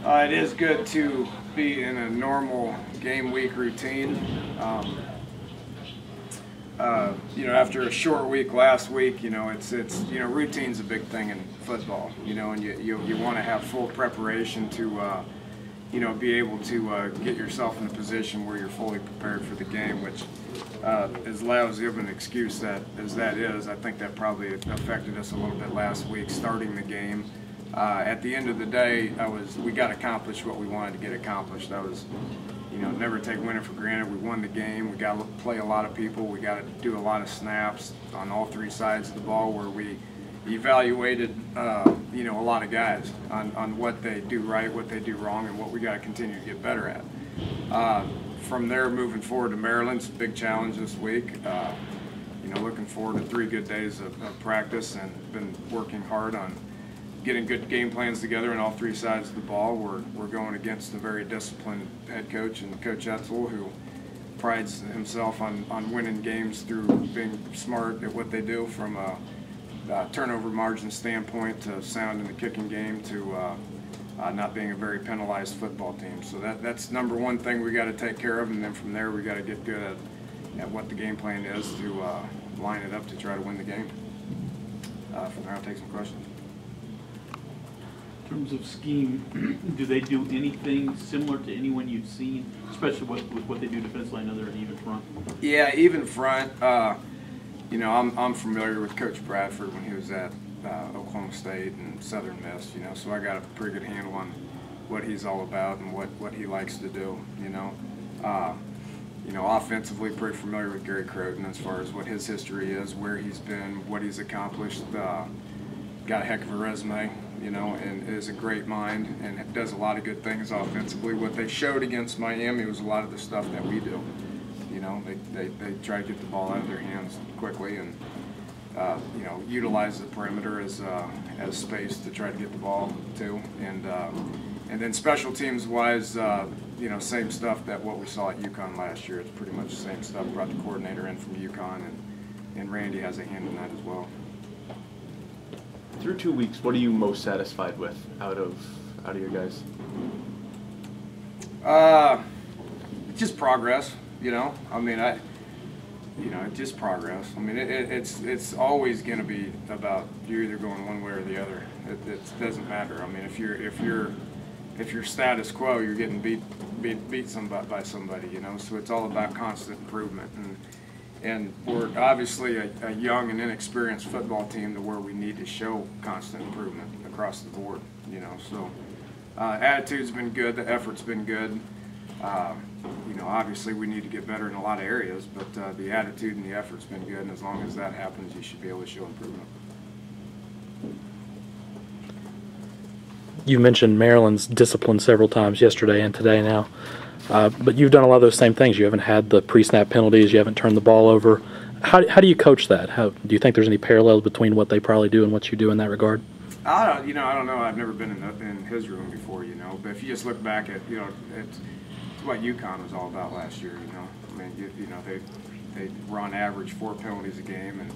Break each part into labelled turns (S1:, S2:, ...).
S1: It is good to be in a normal game week routine. After a short week last week, it's routine's a big thing in football, and you want to have full preparation to, be able to get yourself in a position where you're fully prepared for the game, which, as lousy of an excuse as that is, I think that probably affected us a little bit last week, starting the game. At the end of the day, we got accomplished what we wanted to get accomplished. That was, never take winning for granted. We won the game. We got to play a lot of people. We got to do a lot of snaps on all three sides of the ball, where we evaluated, a lot of guys on what they do right, what they do wrong, and what we got to continue to get better at. From there, moving forward to Maryland's a big challenge this week. Looking forward to 3 good days of practice, and been working hard on getting good game plans together on all three sides of the ball. We're going against a very disciplined head coach, and Coach Etzel, who prides himself on winning games through being smart at what they do, from a turnover margin standpoint to sound in the kicking game to not being a very penalized football team. So that's number one thing we got to take care of, and then from there we got to get good at what the game plan is to line it up to try to win the game. From there I'll take some questions.
S2: In terms of scheme, do they do anything similar to anyone you've seen, especially with what they do defensively? I know they're an even front.
S1: Yeah, even front. I'm familiar with Coach Bradford when he was at Oklahoma State and Southern Miss, so I got a pretty good handle on what he's all about and what he likes to do, offensively, pretty familiar with Gary Croton as far as what his history is, where he's been, what he's accomplished. Got a heck of a resume, and is a great mind and does a lot of good things offensively. What they showed against Miami was a lot of the stuff that we do. They try to get the ball out of their hands quickly and, utilize the perimeter as space to try to get the ball to. And then special teams wise, same stuff that what we saw at UConn last year. It's pretty much the same stuff. Brought the coordinator in from UConn, and Randy has a hand in that as well.
S3: Through 2 weeks, what are you most satisfied with out of your guys?
S1: Just progress. Just progress. It's always going to be about you're either going one way or the other. It doesn't matter. If you're status quo, you're getting beat by somebody. So it's all about constant improvement. And we're obviously a young and inexperienced football team to where we need to show constant improvement across the board. So attitude's been good, the effort's been good. Obviously we need to get better in a lot of areas, but the attitude and the effort's been good, and as long as that happens, you should be able to show improvement.
S4: You mentioned Maryland's discipline several times yesterday and today now. But you've done a lot of those same things. You haven't had the pre-snap penalties. You haven't turned the ball over. How do you coach that? Do you think there's any parallels between what they probably do and what you do in that regard?
S1: I don't know. I've never been in his room before, But if you just look back at, it's what UConn was all about last year, They were on average 4 penalties a game and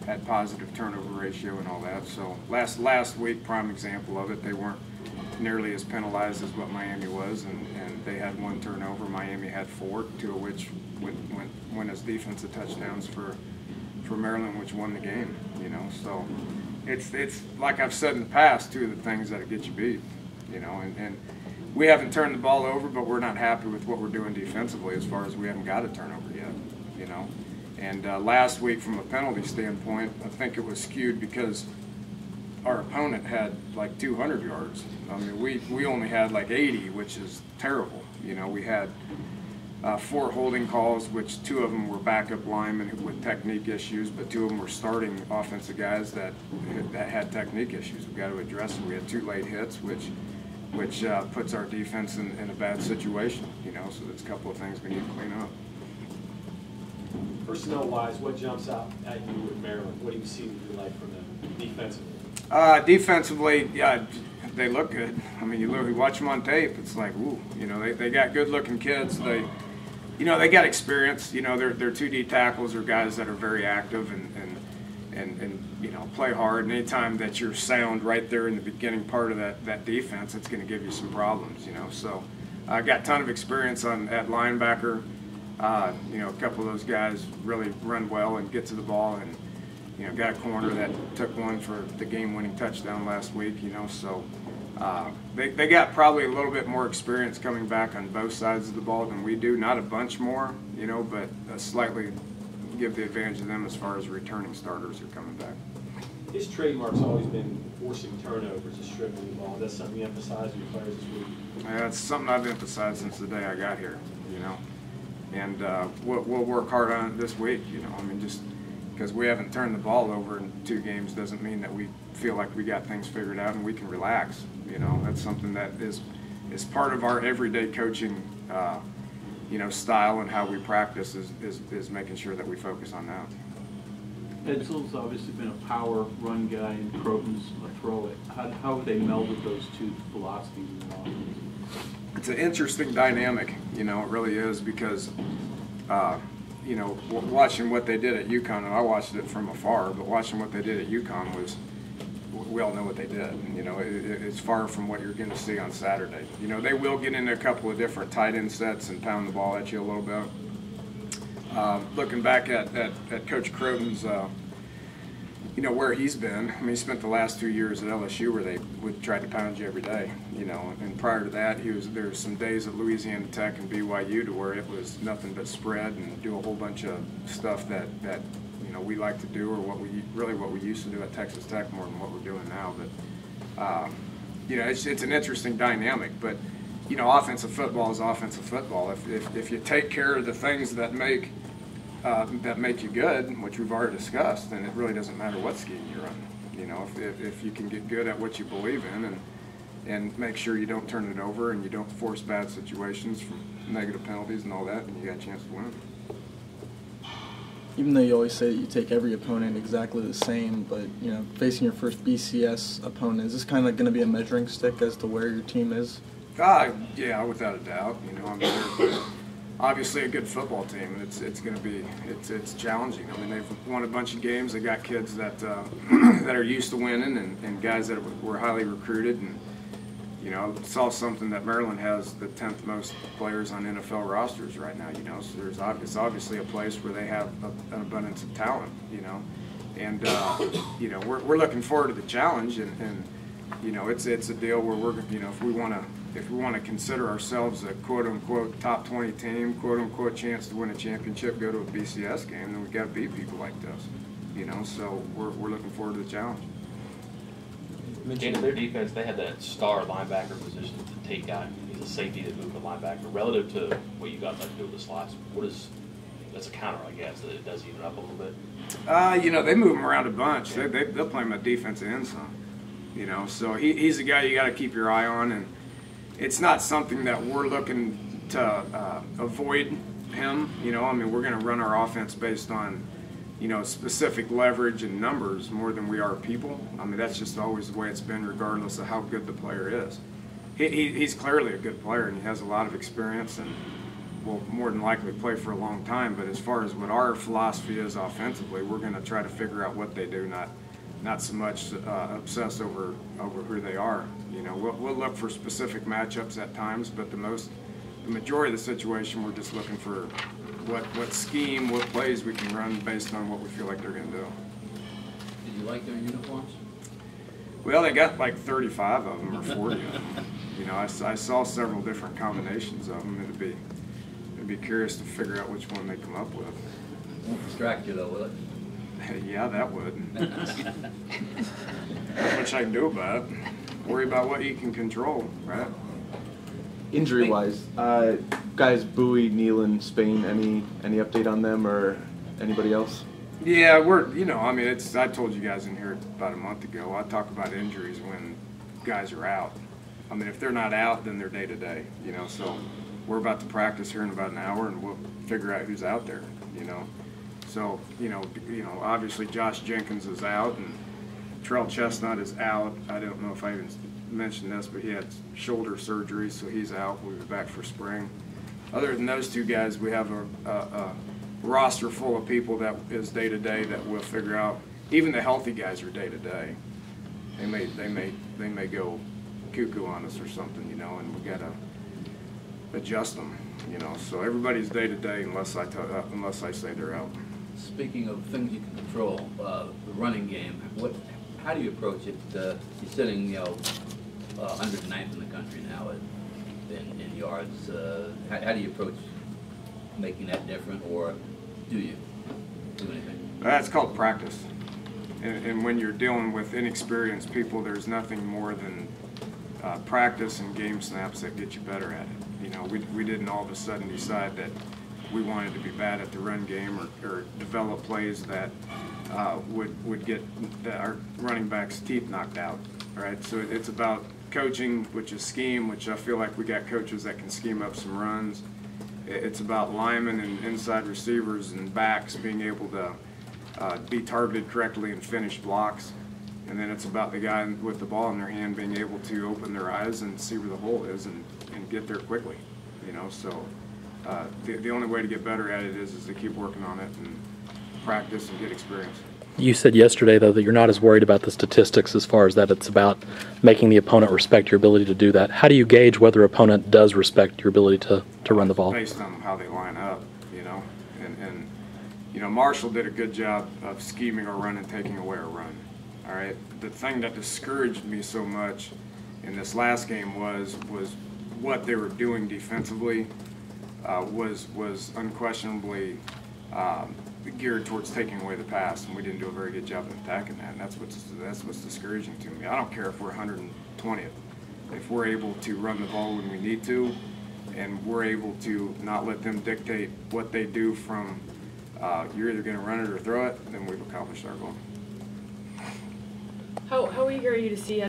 S1: had positive turnover ratio and all that. So last week, prime example of it, they weren't nearly as penalized as what Miami was, and they had 1 turnover. Miami had 4, 2 of which went as defensive touchdowns for Maryland, which won the game. So it's like I've said in the past, 2 of the things that get you beat. And we haven't turned the ball over, but we're not happy with what we're doing defensively as far as we haven't got a turnover yet. And last week, from a penalty standpoint, I think it was skewed because our opponent had like 200 yards. We only had like 80, which is terrible. We had 4 holding calls, which 2 of them were backup linemen with technique issues, but 2 of them were starting offensive guys that had technique issues. We got to address it. We had 2 late hits, which puts our defense in a bad situation. So there's a couple of things we need to clean up.
S5: Personnel-wise, what jumps out at you with Maryland? What do you see that you like from them defensively?
S1: Defensively, yeah, they look good. You literally watch them on tape. It's like, ooh, they got good-looking kids. They got experience. Their 2D tackles are guys that are very active and play hard. And anytime that you're sound right there in the beginning part of that defense, it's going to give you some problems, So I got a ton of experience at linebacker. A couple of those guys really run well and get to the ball, and got a corner that took one for the game-winning touchdown last week. So they got probably a little bit more experience coming back on both sides of the ball than we do. Not a bunch more, but slightly give the advantage to them as far as returning starters are coming back.
S5: His trademark's always been forcing turnovers and stripping the ball. That's something you emphasize with your players this week?
S1: Yeah, it's something I've emphasized since the day I got here, And we'll work hard on it this week, just because we haven't turned the ball over in 2 games doesn't mean that we feel like we got things figured out and we can relax. That's something that is part of our everyday coaching, style and how we practice is making sure that we focus on that.
S2: Edsel's obviously been a power run guy, and Croton's a throw it. How have they melded those two philosophies in the offense?
S1: It's an interesting dynamic, it really is, because, watching what they did at UConn, and I watched it from afar, but watching what they did at UConn was, we all know what they did. It's far from what you're going to see on Saturday. They will get into a couple of different tight end sets and pound the ball at you a little bit. Looking back at Coach Croton's, where he's been. He spent the last 2 years at LSU where they would try to pound you every day, And prior to that, there was some days at Louisiana Tech and BYU to where it was nothing but spread and do a whole bunch of stuff that we like to do, or what we used to do at Texas Tech more than what we're doing now. But it's an interesting dynamic. But offensive football is offensive football. If you take care of the things that make you good, which we've already discussed, then it really doesn't matter what scheme you're on. If you can get good at what you believe in and make sure you don't turn it over and you don't force bad situations from negative penalties and all that, then you got a chance to win.
S6: Even though you always say that you take every opponent exactly the same, but facing your first BCS opponent, is this kind of going to be a measuring stick as to where your team is?
S1: Yeah, without a doubt. They're obviously a good football team, and it's going to be it's challenging. They've won a bunch of games. They got kids that that are used to winning, and guys that were highly recruited. And saw something that Maryland has the 10th most players on NFL rosters right now. So it's obviously a place where they have an abundance of talent. And we're looking forward to the challenge, and it's a deal where we're if we want to consider ourselves a quote-unquote top 20 team, quote-unquote chance to win a championship, go to a BCS game, then we've got to beat people like this. So we're looking forward to the challenge.
S7: In their defense, they had that star linebacker position to take out. He's a safety that moved the linebacker. Relative to what you guys like to do with the slots, that's a counter, I guess, that it does even up a little bit?
S1: They move him around a bunch. They'll play him at defensive end some. So he's a guy you got to keep your eye on, and it's not something that we're looking to avoid him. We're going to run our offense based on, specific leverage and numbers more than we are people. That's just always the way it's been, regardless of how good the player is. He's clearly a good player, and he has a lot of experience and will more than likely play for a long time. But as far as what our philosophy is offensively, we're going to try to figure out what they do, not so much obsess over who they are. We'll look for specific matchups at times, but the majority of the situation, we're just looking for what scheme, what plays we can run based on what we feel like they're going to do.
S8: Did you like their uniforms?
S1: Well, they got like 35 of them or 40 of them. I saw several different combinations of them. It'd be curious to figure out which one they come up with.
S8: Won't distract you though, will it?
S1: Yeah, that would. Not much I can do about it. Worry about what you can control, right?
S3: Injury-wise, guys, Bowie, Nealon, Spain, any update on them or anybody else?
S1: Yeah, I told you guys in here about a month ago, I talk about injuries when guys are out. If they're not out, then they're day-to-day, so we're about to practice here in about an hour, and we'll figure out who's out there, So, obviously Josh Jenkins is out, and Trell Chestnut is out. I don't know if I even mentioned this, but he had shoulder surgery, so he's out. We'll be back for spring. Other than those two guys, we have a roster full of people that is day-to-day that we'll figure out even the healthy guys are day to day. They may go cuckoo on us or something, you know, and we gotta adjust them, you know. So everybody's day to day unless I say they're out.
S8: Speaking of things you can control, the running game, how do you approach it? You're sitting, 109th in the country now in yards. How do you approach making that different, or do you do anything?
S1: That's called practice. And when you're dealing with inexperienced people, there's nothing more than practice and game snaps that get you better at it. You know, we didn't all of a sudden decide that we wanted to be bad at the run game or develop plays that would get our running backs' teeth knocked out. All right, so it's about coaching, which is scheme, which I feel like we got coaches that can scheme up some runs. It's about linemen and inside receivers and backs being able to be targeted correctly and finish blocks. And then it's about the guy with the ball in their hand being able to open their eyes and see where the hole is and get there quickly. You know, so the only way to get better at it is to keep working on it and practice and get experience.
S4: You said yesterday, though, that you're not as worried about the statistics as far as that it's about making the opponent respect your ability to do that. How do you gauge whether an opponent does respect your ability to run the ball?
S1: Based on how they line up, you know. And you know, Marshall did a good job of scheming a run and taking away a run. All right. The thing that discouraged me so much in this last game was what they were doing defensively was unquestionably geared towards taking away the pass, and we didn't do a very good job of attacking that. And that's what's discouraging to me. I don't care if we're 120th. If we're able to run the ball when we need to, and we're able to not let them dictate what they do from you're either going to run it or throw it, then we've accomplished our goal.
S9: How eager are you to see